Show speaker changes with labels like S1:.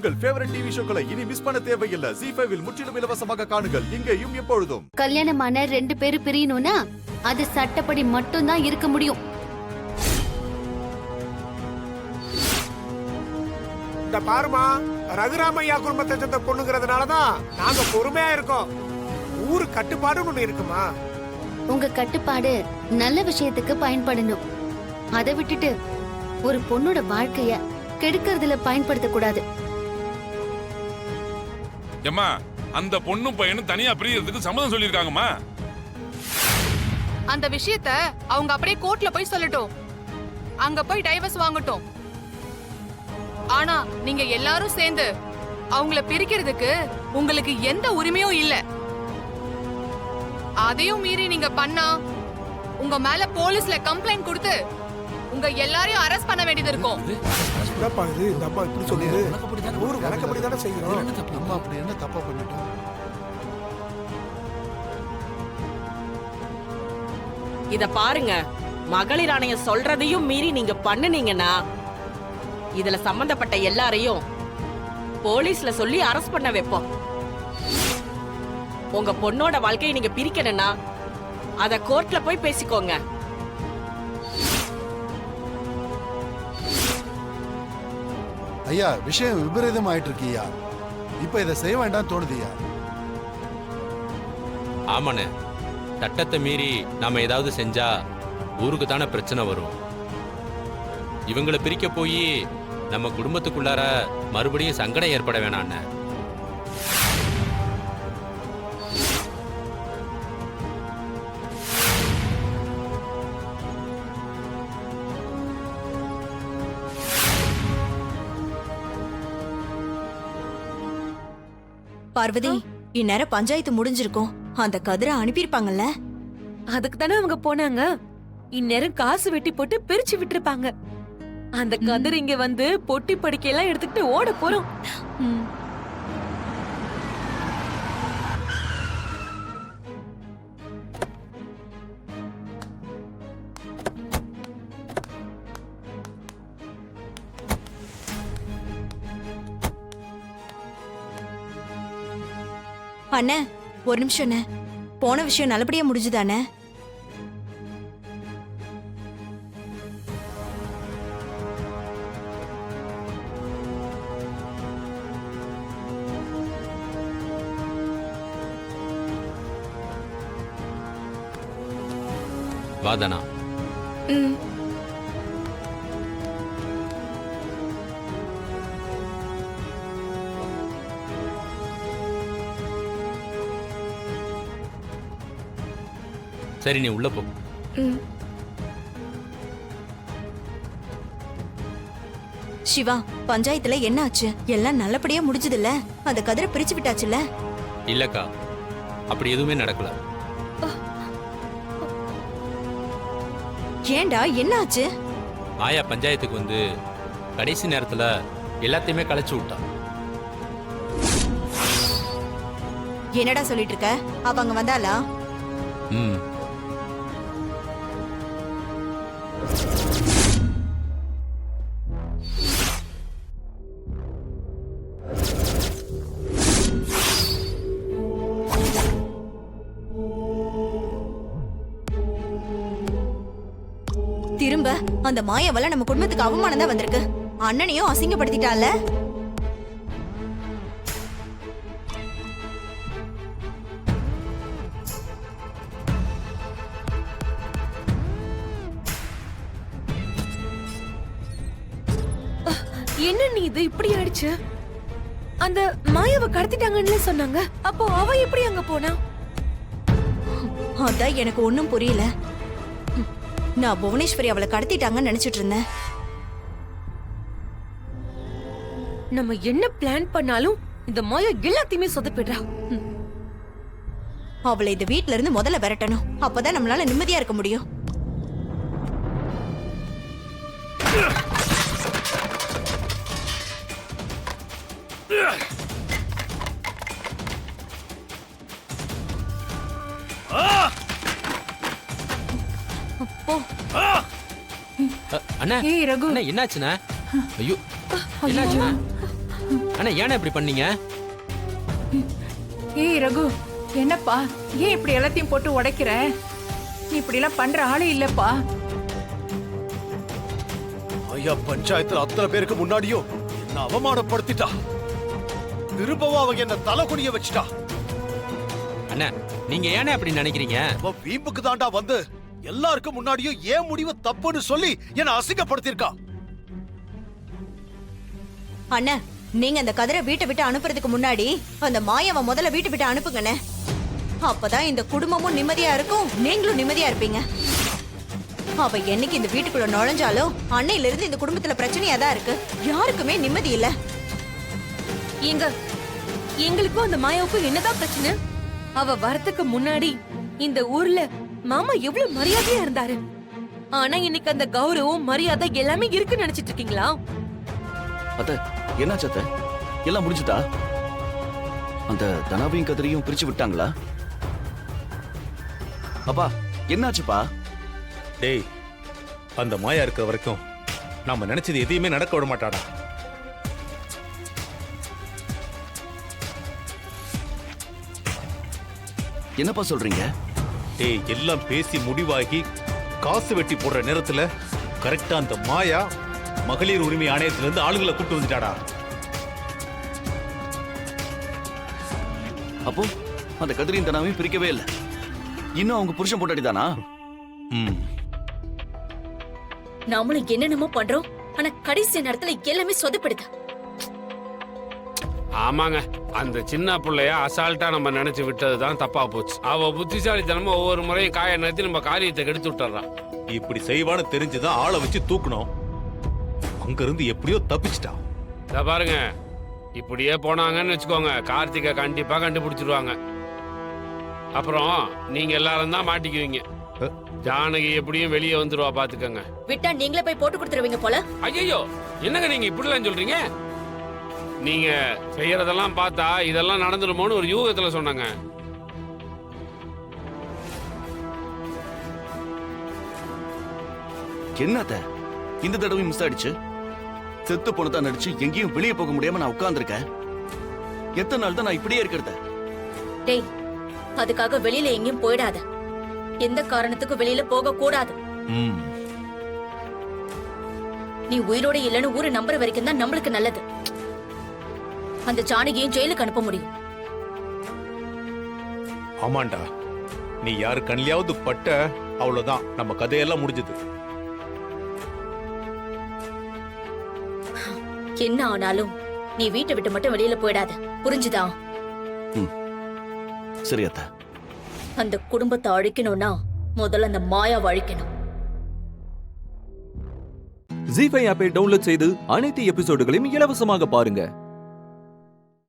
S1: உங்கள் favourite TV ஷோக்களை இனி miss பண்ண தேவையில்லை. ZEE5 இல் முற்றிலும் இலவசமாக காணுங்கள். இங்கேயும் எப்பொழுதும்.
S2: கல்யாணமான 2 பேரு பிரியணும்னா அது சட்டப்படி மட்டும்தான் இருக்க முடியும்.
S3: இந்த பாருமா, ரகுராமையா குடும்பத்தை சேர்ந்த பொண்ணுங்கிறதுனாலதான் நாங்க பொறுமையா இருக்கோம். ஊரு கட்டுப்பாடுன்னு ஒண்ணு இருக்குமா?
S2: உங்க கட்டுப்பாடு நல்ல விஷயத்துக்கு பயன்படணும். அதை விட்டுட்டு ஒரு பொண்ணோட வாழ்க்கைய கெடுக்கிறதுல பயன்படுத்த கூடாது.
S4: ஏம்மா, அந்த பொண்ணும் பையனும் தனியா பிரியறதுக்கு சம்மதம் சொல்லிருக்காங்கம்மா.
S5: அந்த விஷயத்த அவங்க அப்படியே கோர்ட்ல போய் சொல்லட்டும். அங்க போய் டைவர்ஸ் வாங்கட்டும். ஆனா நீங்க எல்லாரும் சேர்ந்து அவங்கள பிரிக்கிறதுக்கு உங்களுக்கு எந்த உரிமையும் இல்ல. அதையும் மீறி நீங்க பண்ணா உங்க மேல போலீஸ்ல கம்ப்ளைண்ட் கொடுத்து உங்க எல்லாரையும் அரெஸ்ட் பண்ண வேண்டியது இருக்கும்.
S3: என்னப்பா இது, இந்த அம்மா இப்படி சொல்லுது? ஊரு வழக்கப்படி தானே செய்யறோம்.
S6: நம்ம அப்படி என்ன தப்பா பண்ணிட்டோம்?
S7: இத பாருங்க, மகளிர் ஆணையம் சொல்றதையும் மீறி நீங்க பண்ணுனீங்கன்னா இதுல சம்பந்தப்பட்ட எல்லாரையும் போலீஸ்ல சொல்லி அரெஸ்ட் பண்ண வைப்போம். உங்க பொண்ணோட வாழ்க்கையை நீங்க பிரிக்கணும்னா அத கோர்ட்ல போய் பேசிக்கோங்க.
S6: ஐயா, விஷயம் விபரீதம் ஆயிட்டு இருக்கியா? இப்ப இதை செய்ய வேண்டாம் தோணுதியா?
S8: ஆமாண்ணே, சட்டத்தை மீறி நாம ஏதாவது செஞ்சா ஊருக்கு தானே பிரச்சனை வரும். இவங்களை பிரிக்க போய் நம்ம குடும்பத்துக்குள்ளார மறுபடியும் சங்கடம் ஏற்பட வேணாண்ண.
S9: பார்வதி, இந்நேரம் பஞ்சாயத்து முடிஞ்சிருக்கும். அந்த கதிரை அனுப்பியிருப்பாங்கல்ல?
S10: அதுக்கு தானே அவங்க போனாங்க. இந்நேரம் காசு வெட்டி போட்டு பிரிச்சு விட்டுருப்பாங்க. அந்த கதிர் இங்க வந்து பொட்டி படிக்கையெல்லாம் எடுத்துக்கிட்டு ஓட போறோம்.
S9: அண்ணே, ஒரு நிமிஷம் அண்ணே. போன விஷயம் நல்லபடியா முடிஞ்சுதானே?
S8: வாதனா, சரி நீ உள்ள போ.
S9: சிவா, பஞ்சாயத்துல என்ன ஆச்சு? எல்லாம் நல்லபடியா முடிஞ்சதுல்ல? அந்த கதிரை பிரிச்சு விட்டாச்சுல்ல?
S8: இல்லக்கா, அப்படி எதுவுமே நடக்கல.
S9: ஏண்டா, என்ன ஆச்சு?
S8: மாயா பஞ்சாயத்துக்கு வந்து கடைசி நேரத்துல எல்லாத்தையுமே கலைச்சு விட்டா.
S9: என்னடா சொல்லிட்டு இருக்க? அவங்க வந்தாளா? திரும்ப அந்த மாயாவால நம்ம குடும்பத்துக்கு அவமானம் தான் வந்திருக்கு. அண்ணனையும் அசிங்கப்படுத்திட்டால.
S10: என்ன நீ இது இப்படி ஆயிடுச்சு? அந்த மாயாவை கடத்திட்டாங்கன்னு சொன்னாங்க. அப்போ அவ எப்படி அங்க போனா?
S9: அதான் எனக்கு ஒண்ணும் புரியல. நான் புவனேஸ்வரி அவளை கடத்திட்டாங்கன்னு நினைச்சிட்டு இருந்தேன்.
S10: நம்ம என்ன பிளான் பண்ணாலும் இந்த மாயா எல்லாத்தையுமே சொதப்பிடுறா.
S9: அவளை இந்த வீட்ல இருந்து முதல்ல விரட்டணும். அப்பதான் நம்மளால நிம்மதியா இருக்க முடியும்.
S8: அண்ணா,
S10: ஏய் ரகு,
S8: அண்ணா என்னாச்சுண்ணா? ஐயோ, என்னாச்சுண்ணா? அண்ணா ஏன்னா இப்படி பண்ணீங்க?
S11: ஏய் ரகு, என்னப்பா ஏன் இப்படி எல்லாத்தையும் போட்டு உடைக்கிற? நீ இப்படி எல்லாம் பண்ற ஆளே இல்லப்பா.
S1: ஐயா, பஞ்சாயத்துல அத்தனை பேருக்கு முன்னாடியும் என்ன அவமானப்படுத்திட்டா. திரும்பவும் அவ என்ன தலைகுனிய வச்சுட்டா.
S8: அண்ணா நீங்க ஏன்னா அப்படி நினைக்கிறீங்க?
S1: அவ வீம்புக்கு தாண்டா வந்து எல்லாருக்கும் முன்னாடியும் ஏன் முடிவு தப்புன்னு சொல்லி என்ன அசிங்கப்படுத்திருக்கா.
S9: அண்ணா, நீங்க அந்த கதிரை வீட்டை விட்டு அனுப்புறதுக்கு முன்னாடி அந்த மாயாவை முதல்ல வீட்டை விட்டு அனுப்புங்கண்ணே. அப்பதான் இந்த குடும்பமும் நிம்மதியா இருக்கும், நீங்களும் நிம்மதியா இருப்பீங்க. அவ என்னைக்கு இந்த வீட்டுக்குள்ள நுழைஞ்சாலும் அன்னையில இருந்து இந்த குடும்பத்துல பிரச்சனையா தான் இருக்கு. யாருக்குமே நிம்மதி இல்ல.
S10: எங்களுக்கும் அந்த மாயாவுக்கும் என்னதான் பிரச்சனை? அவ வரத்துக்கு முன்னாடி இந்த ஊர்ல மாமா எவ்வளவு மரியாதையா இருந்தாரு. ஆனா இன்னைக்கு அந்த கௌரவம் மரியாதை எல்லாமே இருக்குன்னு நினைச்சிட்டு இருக்கீங்களா?
S12: அத்த என்னாச்சு அத்த? எல்லாம் முடிஞ்சுட்டா? அந்த தனாவையும் கதிரையும் பிரிச்சு விட்டாங்களா? அப்பா என்னாச்சுப்பா?
S13: டேய், அந்த மாயா இருக்கிற வரைக்கும் நாம நினைச்சது எதையுமே நடக்க விட மாட்டாடா.
S12: என்னப்பா சொல்றீங்க?
S13: டேய், எல்லாம் பேசி முடிவாகி காசு வெட்டி போடுற நேரத்துல கரெக்டா அந்த மாயா மகளிர் உரிமை ஆணையத்திலிருந்து ஆளுங்களை கூட்டு வந்துட்டாடா.
S12: அப்போ அந்த கதிரையும் தனாவையும் பிரிக்கவே இல்லை. இன்னும் அவங்க புருஷன் போட்டாடி தானா?
S2: நாமளும் என்னென்னமோ பண்றோம், ஆனா கடைசி நேரத்துல எல்லாமே சொதப்படுது.
S4: ஆமாங்க, அந்த சின்ன பிள்ளைய அசால்ட்டா நம்ம நினைச்சு விட்டதுதான் தப்பா போச்சு. அவ புத்திசாலித்தனமா ஒவ்வொரு முறையும் காய நிறுத்தி நம்ம காரியத்தை கெடுத்து விட்டுறான்.
S13: இப்படி செய்வான்னு தெரிஞ்சுதான் ஆளை வச்சு தூக்கணும். அங்க இருந்து எப்படியோ தப்பிச்சிட்டா.
S4: பாருங்க, இப்படியே போனாங்கன்னு வச்சுக்கோங்க, கார்த்திகை கண்டிப்பா கண்டுபிடிச்சிருவாங்க. அப்புறம் நீங்க எல்லாரும் தான் மாட்டிக்குவீங்க. ஜானகி எப்படியும் வெளியே வந்துருவா, பாத்துக்கங்க.
S2: விட்டா நீங்களே போய் போட்டு கொடுத்துருவீங்க போல.
S4: ஐயோ, என்னங்க நீங்க இப்படிலாம் சொல்றீங்க? நீங்க செய்யறதெல்லாம் பார்த்தா இதெல்லாம் நடந்துருமோன்னு ஒரு யூகத்துல சொன்னாங்க.
S12: என்னத்த இந்த தடவை மிஸ் ஆயிடுச்சு? செத்து போனதான் நடிச்சு எங்கேயும் வெளியே போக முடியாம நான் உட்கார்ந்துருக்கேன். எத்தனை நாள் தான் நான் இப்படியே இருக்கிறத?
S2: டேய், அதுக்காக வெளியில எங்கேயும் போயிடாத. எந்த காரணத்துக்கும் வெளியில போக கூடாது. நீ உயிரோட இல்லைன்னு ஊரை நம்புற வரைக்கும் தான் நம்மளுக்கு நல்லது. அந்த ஜானகியும் ஜெயிலுக்கு அனுப்ப முடியும்.
S13: ஆமாண்டா, நீ யாரு கண்ணியாவது பட்ட அவ்வளவுதான், நம்ம கதையெல்லாம் முடிஞ்சது.
S2: என்ன ஆனாலும் நீ வீட்டை விட்டு மட்டும் வெளியில போயிடாத, புரிஞ்சுதா?
S12: சரி அத்தா.
S2: அந்த குடும்பத்தை அழிக்கணும்னா முதல்ல அந்த மாயாவை அழிக்கணும்.
S14: ஜீ5 ஆப்பை டவுன்லோட் செய்து அனைத்து எபிசோடுகளையும் இலவசமாக பாருங்க.